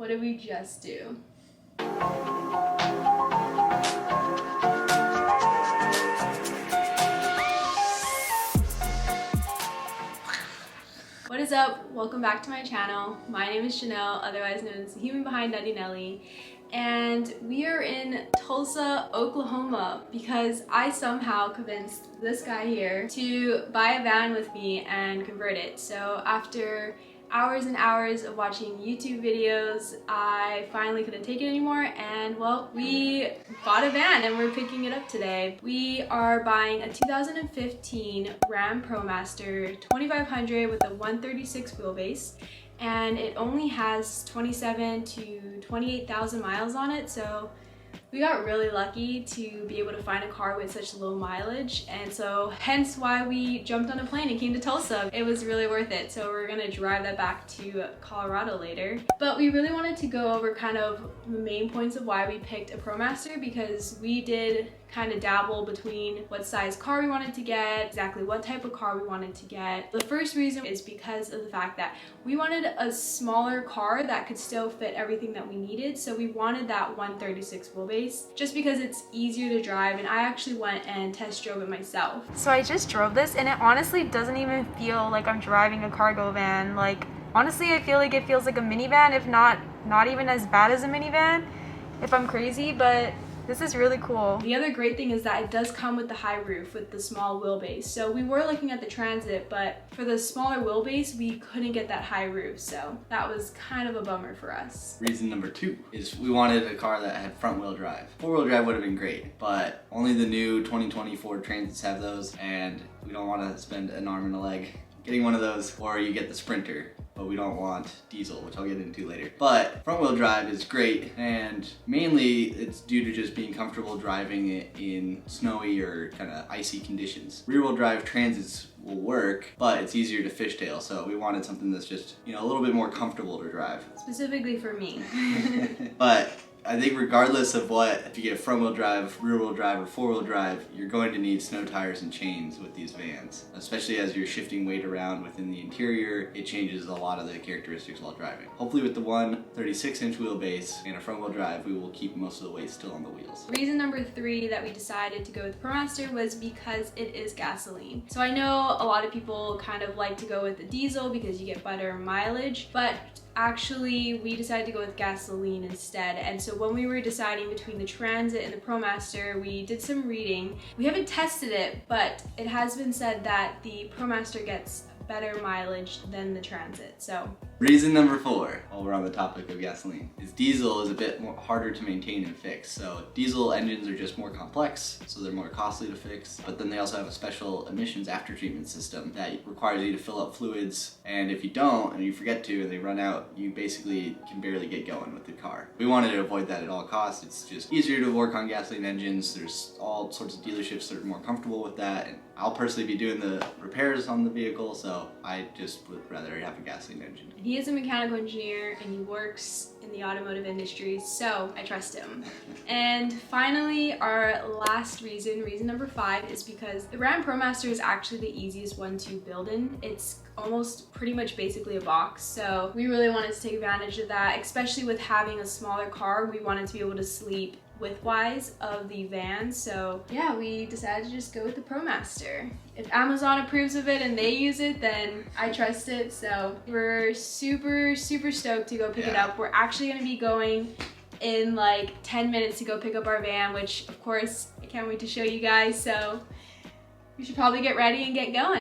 What did we just do? What is up? Welcome back to my channel. My name is Chanel, otherwise known as the human behind Nutty Nelly, and we are in Tulsa, Oklahoma because I somehow convinced this guy here to buy a van with me and convert it. So after hours and hours of watching YouTube videos, I finally couldn't take it anymore, and well, we bought a van and we're picking it up today. We are buying a 2015 Ram Promaster 2500 with a 136 wheelbase, and it only has 27 to 28,000 miles on it, so we got really lucky to be able to find a car with such low mileage, and so hence why we jumped on a plane and came to Tulsa. It was really worth it, so we're gonna drive that back to Colorado later. But we really wanted to go over kind of the main points of why we picked a ProMaster, because we did kind of dabble between what size car we wanted to get, exactly what type of car we wanted to get. The first reason is because of the fact that we wanted a smaller car that could still fit everything that we needed. So we wanted that 136 wheelbase just because it's easier to drive, and I actually went and test drove it myself. So I just drove this and it honestly doesn't even feel like I'm driving a cargo van. Like, honestly, I feel like it feels like a minivan, if not even as bad as a minivan, if I'm crazy, but this is really cool. The other great thing is that it does come with the high roof with the small wheelbase. So we were looking at the Transit, but for the smaller wheelbase, we couldn't get that high roof. So that was kind of a bummer for us. Reason number 2 is we wanted a car that had front wheel drive. 4-wheel drive would have been great, but only the new 2020 Ford Transits have those, and we don't want to spend an arm and a leg getting one of those, or you get the Sprinter, but we don't want diesel, which I'll get into later. But front wheel drive is great, and mainly it's due to just being comfortable driving it in snowy or kind of icy conditions. Rear wheel drive Transits will work, but it's easier to fishtail, so we wanted something that's just, you know, a little bit more comfortable to drive. Specifically for me. But I think regardless of what, if you get front wheel drive, rear wheel drive, or 4-wheel drive, you're going to need snow tires and chains with these vans. Especially as you're shifting weight around within the interior, it changes a lot of the characteristics while driving. Hopefully with the 136-inch wheelbase and a front wheel drive, we will keep most of the weight still on the wheels. Reason number 3 that we decided to go with ProMaster was because it is gasoline. So I know a lot of people kind of like to go with the diesel because you get better mileage, but actually we decided to go with gasoline instead. And so when we were deciding between the Transit and the ProMaster, we did some reading. We haven't tested it, but it has been said that the ProMaster gets better mileage than the Transit. So reason number 4, while we're on the topic of gasoline, is diesel is a bit more harder to maintain and fix. So diesel engines are just more complex, so they're more costly to fix, but then they also have a special emissions after treatment system that requires you to fill up fluids, and if you don't and you forget to and they run out, you basically can barely get going with the car. We wanted to avoid that at all costs. It's just easier to work on gasoline engines. There's all sorts of dealerships that are more comfortable with that, and I'll personally be doing the repairs on the vehicle, so I just would rather have a gasoline engine. He is a mechanical engineer and he works in the automotive industry, so I trust him. And finally, our last reason number 5, is because the Ram ProMaster is actually the easiest one to build in. It's almost pretty much basically a box, so we really wanted to take advantage of that, especially with having a smaller car. We wanted to be able to sleep widthwise of the van, so yeah, we decided to just go with the ProMaster. If Amazon approves of it and they use it, then I trust it, so we're super stoked to go pick it up. We're actually going to be going in like 10 minutes to go pick up our van, which of course I can't wait to show you guys, so we should probably get ready and get going.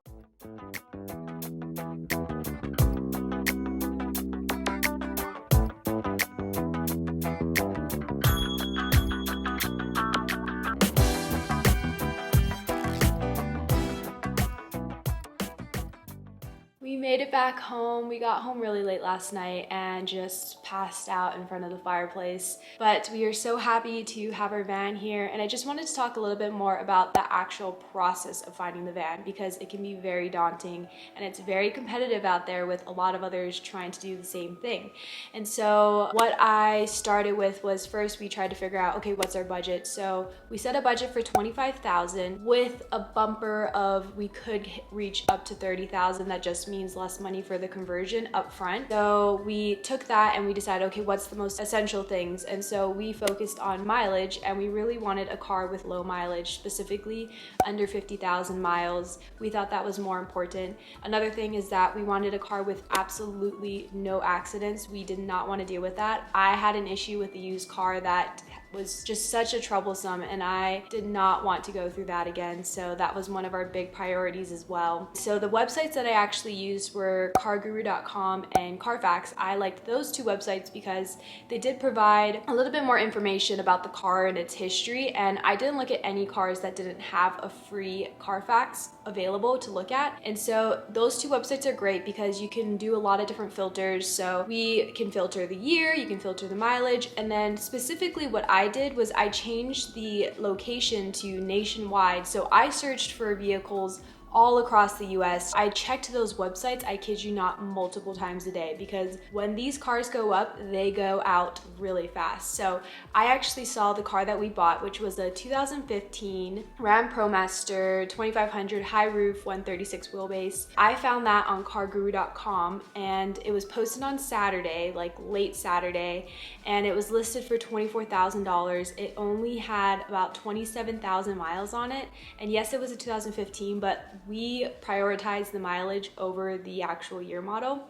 We made it back home. We got home really late last night and just passed out in front of the fireplace. But we are so happy to have our van here, and I just wanted to talk a little bit more about the actual process of finding the van, because it can be very daunting and it's very competitive out there with a lot of others trying to do the same thing. And so what I started with was, first we tried to figure out, okay, what's our budget? So we set a budget for $25,000 with a bumper of we could reach up to $30,000. That just means means less money for the conversion up front. So we took that and we decided, okay, what's the most essential things? And so we focused on mileage, and we really wanted a car with low mileage, specifically under 50,000 miles. We thought that was more important. Another thing is that we wanted a car with absolutely no accidents. We did not want to deal with that. I had an issue with the used car that was just such a troublesome, and I did not want to go through that again. So that was one of our big priorities as well. So the websites that I actually used were carguru.com and Carfax. I liked those two websites because they did provide a little bit more information about the car and its history, and I didn't look at any cars that didn't have a free Carfax available to look at. And so those two websites are great because you can do a lot of different filters. So we can filter the year, you can filter the mileage, and then specifically what I did was I changed the location to nationwide. So I searched for vehicles all across the US. I checked those websites, I kid you not, multiple times a day, because when these cars go up, they go out really fast. So I actually saw the car that we bought, which was a 2015 Ram Promaster 2500 high roof 136 wheelbase. I found that on carguru.com, and it was posted on Saturday, like late Saturday, and it was listed for $24,000. It only had about 27,000 miles on it. And yes, it was a 2015, but we prioritized the mileage over the actual year model.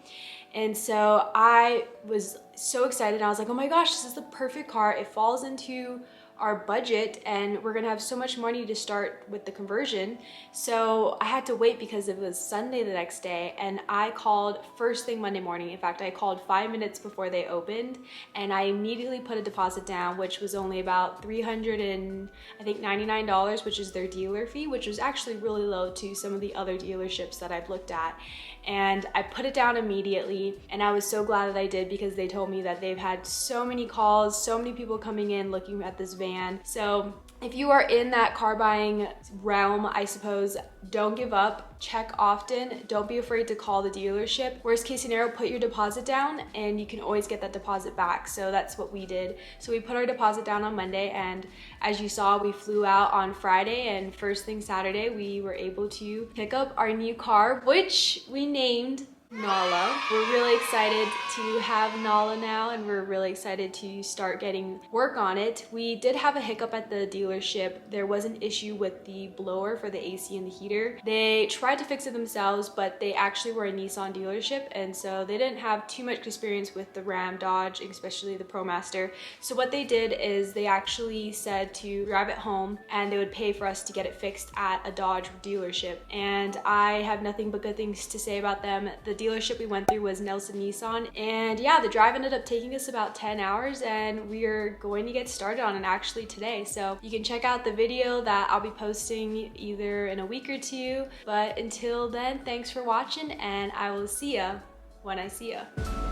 And so I was so excited. I was like, oh my gosh, this is the perfect car. It falls into our budget, and we're gonna have so much money to start with the conversion. So I had to wait because it was Sunday the next day, and I called first thing Monday morning. In fact, I called 5 minutes before they opened, and I immediately put a deposit down, which was only about $399, which is their dealer fee, which was actually really low to some of the other dealerships that I've looked at. And I put it down immediately, and I was so glad that I did, because they told me that they've had so many calls, so many people coming in looking at this van. So if you are in that car buying realm, I suppose, don't give up, check often, don't be afraid to call the dealership. Worst case scenario, put your deposit down and you can always get that deposit back. So that's what we did. So we put our deposit down on Monday, and as you saw, we flew out on Friday, and first thing Saturday, we were able to pick up our new car, which we named Nala. We're really excited to have Nala now, and we're really excited to start getting work on it. We did have a hiccup at the dealership. There was an issue with the blower for the AC and the heater. They tried to fix it themselves, but they actually were a Nissan dealership, and so they didn't have too much experience with the Ram, Dodge, especially the Promaster. So what they did is they actually said to drive it home, and they would pay for us to get it fixed at a Dodge dealership. And I have nothing but good things to say about them. The dealership we went through was Nelson Nissan, and yeah, the drive ended up taking us about 10 hours, and we are going to get started on it actually today. So you can check out the video that I'll be posting either in a week or two, but until then, thanks for watching, and I will see ya when I see ya.